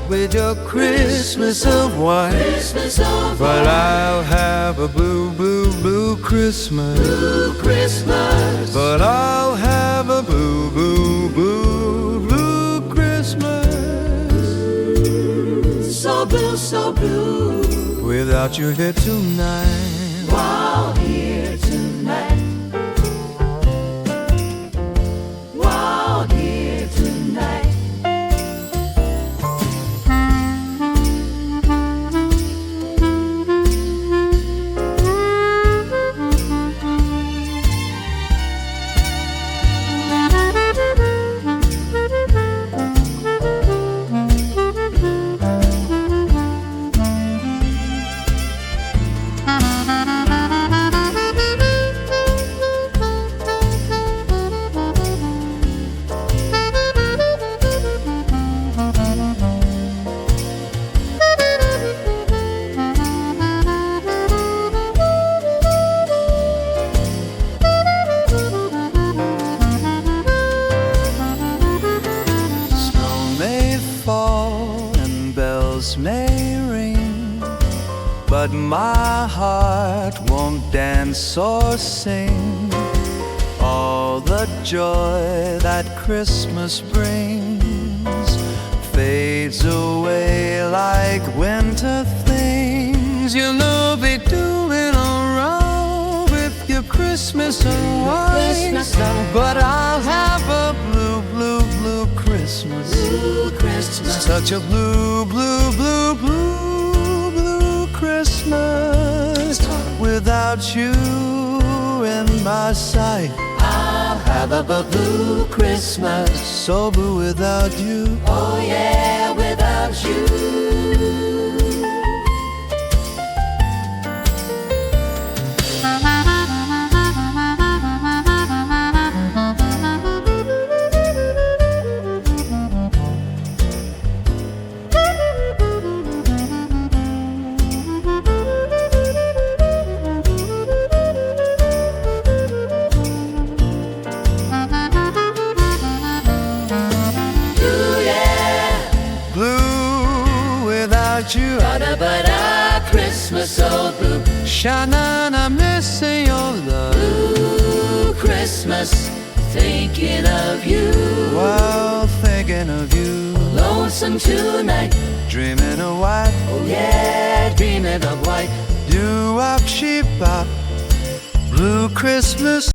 with your Christmas of white. But I'll have a blue, blue, blue Christmas. But I'll have a blue, blue, blue, blue Christmas. So blue, so blue, without you here tonight. while here tonight, while here tonight. May ring, but my heart won't dance or sing. All the joy that Christmas brings fades away like winter things. You'll be doing alright with your Christmas and white, but I'll have a blue, blue, blue Christmas. Such a blue, blue, blue, blue, blue Christmas. Without you in my sight, I'll have a blue Christmas. so blue without you. Oh yeah, without you. You. But Christmas so blue. Shannon, I'm missing your love. Blue Christmas, thinking of you. While thinking of you, Lonesome tonight, dreaming of white. oh yeah, dreaming of white. You up, sheep up, blue Christmas.